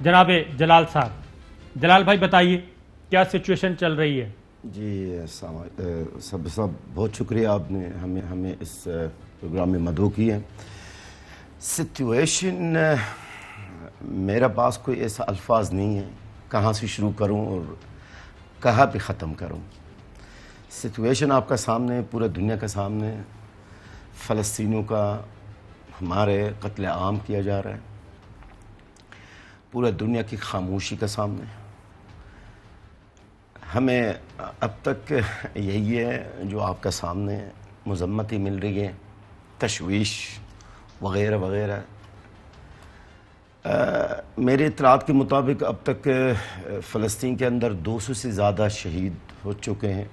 जनाब जलाल साहब। जलाल भाई बताइए क्या सिचुएशन चल रही है? जी सब बहुत शुक्रिया, आपने हमें इस प्रोग्राम में मदऊ की है। सिचुएशन मेरा पास कोई ऐसा अल्फाज नहीं है कहाँ से शुरू करूँ और कहाँ पे ख़त्म करूँ। सिचुएशन आपका सामने, पूरे दुनिया के सामने, फ़लस्तीनियों का हमारे कत्ल आम किया जा रहा है, पूरे दुनिया की खामोशी के सामने। हमें अब तक यही है जो आपका सामने मज़म्मती मिल रही है, तशवीश वग़ैरह वग़ैरह। मेरे इत्तलात के मुताबिक अब तक फ़लस्तीन के अंदर 200 से ज़्यादा शहीद हो चुके हैं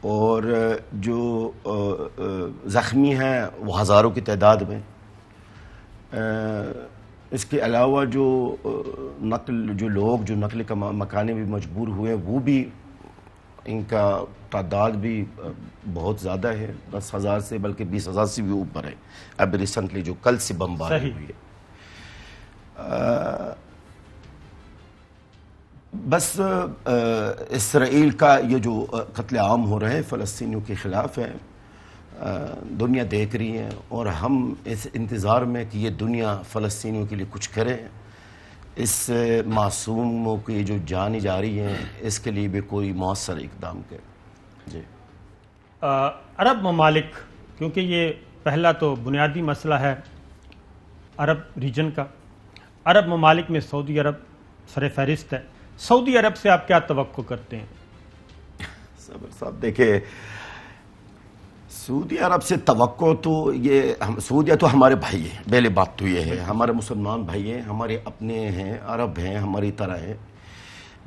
और जो ज़ख्मी हैं वो हज़ारों की तादाद में। इसके अलावा जो नकल का मकाने भी मजबूर हुए हैं, वो भी इनका तादाद भी बहुत ज़्यादा है, 10,000 से बल्कि 20,000 से भी ऊपर है। अब रिसेंटली जो कल से बमबारी हुई है, बस इसराइल का ये जो कत्ल आम हो रहे हैं फ़लस्तीनियों के ख़िलाफ़ है, दुनिया देख रही है और हम इस इंतज़ार में कि ये दुनिया फ़लस्तीनियों के लिए कुछ करे, इस मासूमों की जो जान जा रही है इसके लिए भी कोई मौसर इक़दाम करे। जी, अरब ममालिक, क्योंकि ये पहला तो बुनियादी मसला है अरब रीजन का। अरब ममालिक में सऊदी अरब सर फहरिस्त है। सऊदी अरब से आप क्या तवक्को करते हैं? सबर साहब, देखिए, सऊदी अरब से तवक्को तो ये सऊदी तो हमारे भाई है, पहले बात तो ये है, हमारे मुसलमान भाई हैं, हमारे अपने हैं, अरब हैं, हमारी तरह हैं।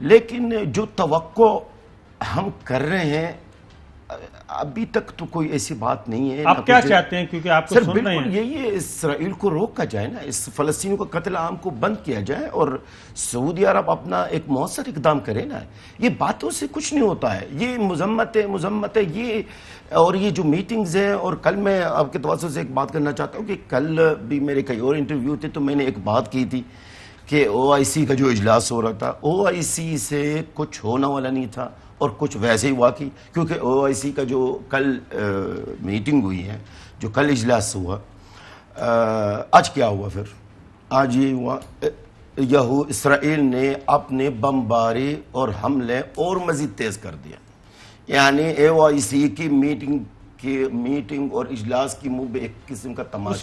लेकिन जो तवक्को हम कर रहे हैं अभी तक तो कोई ऐसी बात नहीं है। आप क्या चाहते हैं? क्योंकि आपको सर सुन रहे हैं, यही है, इसराइल को रोका जाए ना, इस फ़लस्तीनियों का कत्ल आम को बंद किया जाए और सऊदी अरब अपना एक मौसर इक़दाम करे ना। ये बातों से कुछ नहीं होता है, ये मज़म्मत है ये। और ये जो मीटिंग्स हैं, और कल मैं आपके तवज्जो से एक बात करना चाहता हूँ कि कल भी मेरे कई और इंटरव्यू थे तो मैंने एक बात की थी कि OIC का जो इजलास हो रहा था, OIC से कुछ होने वाला नहीं था और कुछ वैसे ही हुआ क्योंकि OIC का जो कल मीटिंग हुई है, जो कल इजलास हुआ, आज क्या हुआ फिर? आज ये हुआ, इसराइल ने अपने बमबारी और हमले और मज़ीद तेज़ कर दिया। यानी OIC की मीटिंग और इजलास की मुँह पे एक किस्म का तमाशा।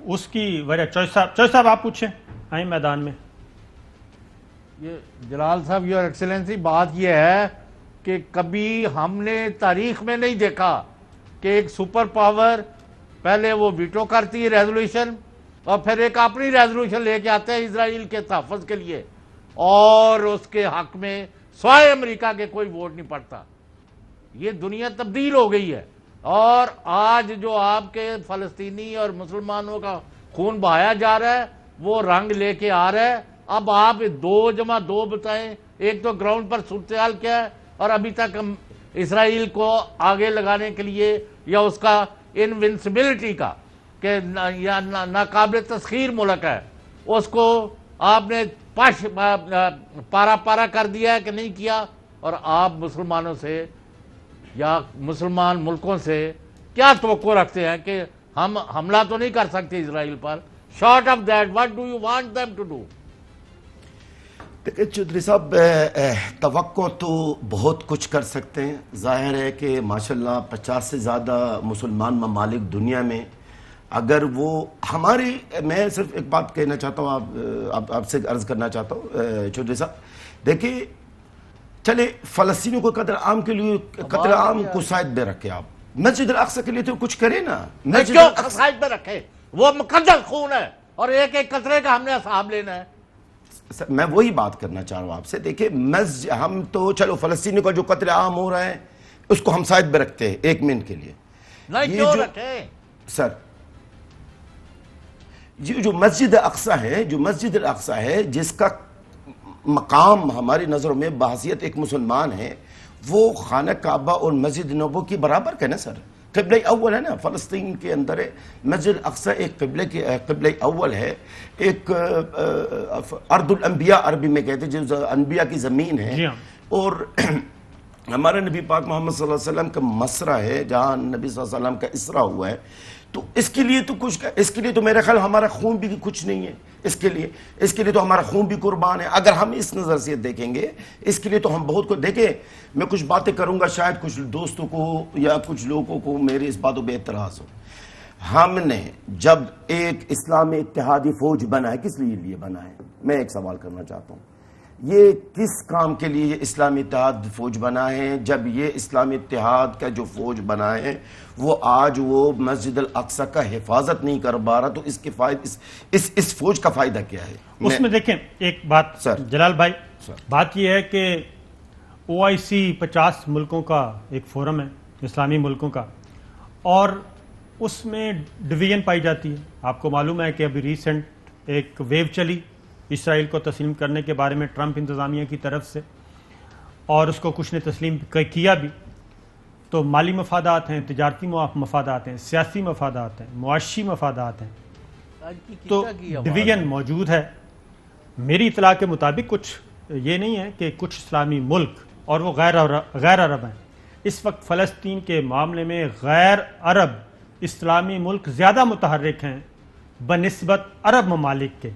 उसकी वजह चौधरी साहब आप पूछें, आए मैदान में। ये जलाल साहब, योर एक्सीलेंसी, बात ये है कि कभी हमने तारीख में नहीं देखा कि एक सुपर पावर पहले वो वीटो करती है रेजोल्यूशन और फिर एक अपनी रेजोल्यूशन लेके आते हैं इजराइल के तहफ़्फ़ुज़ के लिए और उसके हक में स्वाय अमेरिका के कोई वोट नहीं पड़ता। ये दुनिया तब्दील हो गई है और आज जो आपके फ़लस्तीनी और मुसलमानों का खून बहाया जा रहा है वो रंग लेके आ रहा है। अब आप 2+2 बताएं, एक तो ग्राउंड पर सूरत-ए-हाल क्या है और अभी तक हम इसराइल को आगे लगाने के लिए या उसका इनविंसिबिलिटी का कि नाकाबिल तस्खीर मुल्क है, उसको आपने पारा कर दिया है कि नहीं किया। और आप मुसलमानों से या मुसलमान मुल्कों से क्या तवक्को रखते हैं कि हम हमला तो नहीं कर सकते इसराइल पर? Short of that, what do you want them to do? देखिए चौधरी साहब, तवक्को तो बहुत कुछ कर सकते हैं। ज़ाहिर है कि माशाल्लाह 50 से ज़्यादा मुसलमान ममालिक दुनिया में, अगर वो हमारी, मैं सिर्फ एक बात कहना चाहता हूँ, आपसे अर्ज़ करना चाहता हूँ चौधरी साहब, देखिए, चले फ़लस्तीनियों को कत्ल आम के लिए कत्ल आम को साइड में रखे, आप मस्जिद अल-अक़सा के लिए तो कुछ करे ना। मस्जिद क्यों साइड में रखे? वो मुक़द्दस खून है और एक एक कतरे का हमने हिसाब लेना है। मैं वही बात करना चाह रहा हूँ आपसे। देखिए, हम तो चलो फ़लस्तीनियों का जो कत्ल आम हो रहा है उसको हम साइड में रखते हैं एक मिनट के लिए। नहीं, क्यों रखे सर? ये जो मस्जिद अल-अक़सा है, जिसका मकाम हमारी नज़रों में बहैसियत एक मुसलमान है, वो खाना काबा और मस्जिद नबवी की बराबर का ना सर। قبلہ اول ہے نا فلسطین کے اندر ہے مسجد اقصی ایک قبلہ اول ہے ایک ارض الانبیاء عربی میں کہتے ہیں جو انبیاء کی زمین ہے اور ہمارے نبی پاک محمد صلی اللہ علیہ وسلم کا مسرا ہے جہاں نبی صلی اللہ علیہ وسلم کا اسرا ہوا ہے تو اس کے لیے تو کچھ اس کے لیے تو میرا خیال ہمارا خون بھی کچھ نہیں ہے اس کے لیے تو ہمارا خون بھی قربان ہے اگر ہم اس نظر سے دیکھیں گے اس کے لیے تو ہم بہت کو دیکھیں میں کچھ باتیں کروں گا شاید کچھ دوستوں کو یا کچھ لوگوں کو میرے اس باتوں پہ اعتراض ہو ہم نے جب ایک اسلامی اتحادی فوج بنا ہے کس لیے بنا ہے میں ایک سوال کرنا چاہتا ہوں یہ کس کام کے لیے یہ اسلامی اتحاد فوج بنا ہے جب یہ اسلامی اتحاد کا جو فوج بنا ہے وہ آج وہ مسجد الاقصی کا حفاظت نہیں کر پا رہا تو اس کے اس فوج کا فائدہ کیا ہے اس میں دیکھیں ایک بات جلال بھائی بات یہ ہے کہ OIC 50 ملکوں کا ایک فورم ہے اسلامی ملکوں کا اور اس میں ڈویژن پائی جاتی ہے آپ کو معلوم ہے کہ ابھی ریسنٹ ایک ویو چلی اسرائیل کو تسلیم کرنے کے بارے میں ٹرمپ انتظامیہ کی طرف سے اور اس کو کچھ نے تسلیم کیا بھی تو مالی مفادات ہیں تجارتی مفادات ہیں سیاسی مفادات ہیں معاشی مفادات ہیں تو ڈویژن موجود ہے میری اطلاع کے مطابق کچھ یہ نہیں ہے کہ کچھ اسلامی ملک اور وہ غیر عرب ہیں اس وقت فلسطین کے معاملے میں غیر عرب اسلامی ملک زیادہ متحرک ہیں بنسبت عرب ممالک کے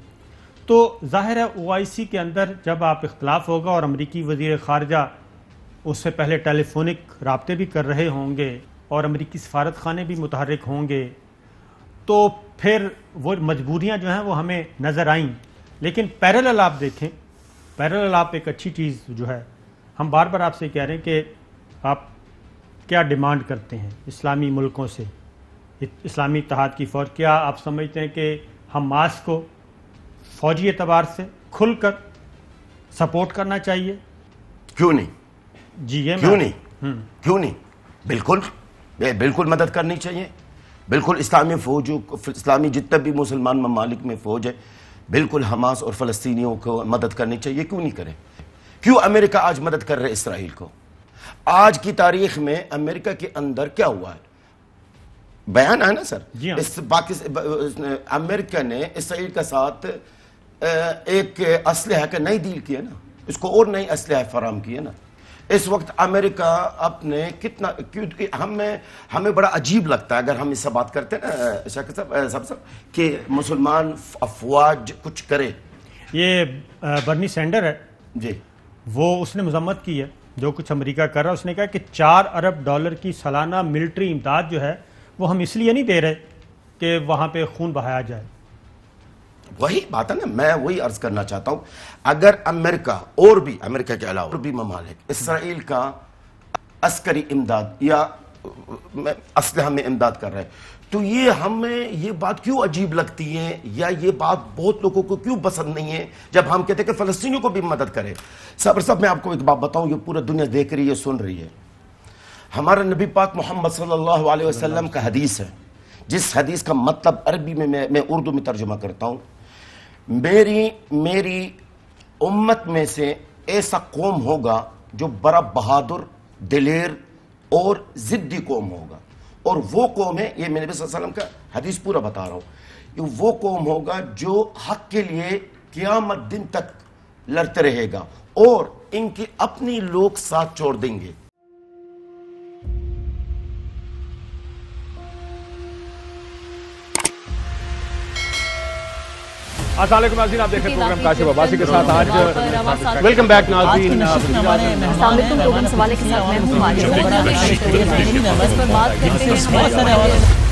تو ظاہر ہے OIC کے اندر جب آپ اختلاف ہوگا اور امریکی وزیر خارجہ اس سے پہلے ٹیلی فونک رابطے بھی کر رہے ہوں گے اور امریکی سفارت خانے بھی متحرک ہوں گے تو پھر وہ مجبوریاں جو ہیں وہ ہمیں نظر آئیں لیکن پیرالل آپ دیکھیں پیرالل آپ ایک اچھی چیز جو ہے ہم بار بار آپ سے کہہ رہے ہیں کہ آپ کیا ڈیمانڈ کرتے ہیں اسلامی ملکوں سے اسلامی اتحاد کی فوج کیا آپ سمجھتے ہیں کہ حماس کو فوجی اعتبار سے کھل کر سپورٹ کرنا چاہیے کیوں نہیں جی یہ کیوں نہیں بالکل مدد کرنی چاہیے بالکل اسلامی فوجوں اسلامی جتنے بھی مسلمان ممالک میں فوج ہے بالکل حماس اور فلسطینیوں کو مدد کرنی چاہیے کیوں نہیں کریں کیوں امریکہ آج مدد کر رہے اسرائیل کو آج کی تاریخ میں امریکہ کے اندر کیا ہوا ہے بیان ہے نا سر امریکہ نے اسرائیل کے ساتھ ایک اسلحہ کا نئی ڈیل کیا نا اس کو اور نئی اسلحہ فراہم کیا نا اس وقت امریکہ اپنے کتنا ہمیں بڑا عجیب لگتا ہے اگر ہم اس سے بات کرتے ہیں نا شاکر صاحب کہ مسلمان افواج کچھ کرے یہ برنی سینڈر ہے جی وہ اس نے مذمت کی ہے جو کچھ امریکہ کر رہا ہے اس نے کہا کہ $4 ارب کی سالانہ ملٹری امداد جو ہے وہ ہم اس لیے نہیں دے رہے کہ وہاں پہ خون بہایا جائے وہی بات ہے نا میں وہی عرض کرنا چاہتا ہوں اگر امریکہ اور بھی امریکہ کے علاوہ اور بھی ممالک اسرائیل کا عسکری امداد یا اسلحہ میں امداد کر رہے ہیں تو یہ ہمیں یہ بات کیوں عجیب لگتی ہے یا یہ بات بہت لوگوں کو کیوں پسند نہیں ہے جب ہم کہتے ہیں کہ فلسطینیوں کو بھی مدد کرے صبر صاحب میں آپ کو ایک بات بتاؤں یہ پورا دنیا دیکھ رہی ہے سن رہی ہے ہمارا نبی پاک محمد صلی اللہ علیہ وسلم کا حدیث ہے جس حدیث کا مطلب عربی میں اردو میں ترجمہ کرتا ہوں میری امت میں سے ایسا قوم ہوگا جو بڑا بہادر دلیر اور ضدی قوم ہوگا اور وہ قوم ہے یہ میں نبی صلی اللہ علیہ وسلم کا حدیث پورا بتا رہا ہوں یہ وہ قوم ہوگا جو حق کے لیے قیامت دن تک لڑتے رہے گا اور ان کے اپنی لوگ ساتھ چھوڑ دیں گے السلام علیکم ناظرین آپ دیکھ رہے ہیں پروگرام کاشف عباسی کے ساتھ آج ویلکم بیک ناظرین السلام علیکم پروگرام سوالے کے ساتھ میں ہوں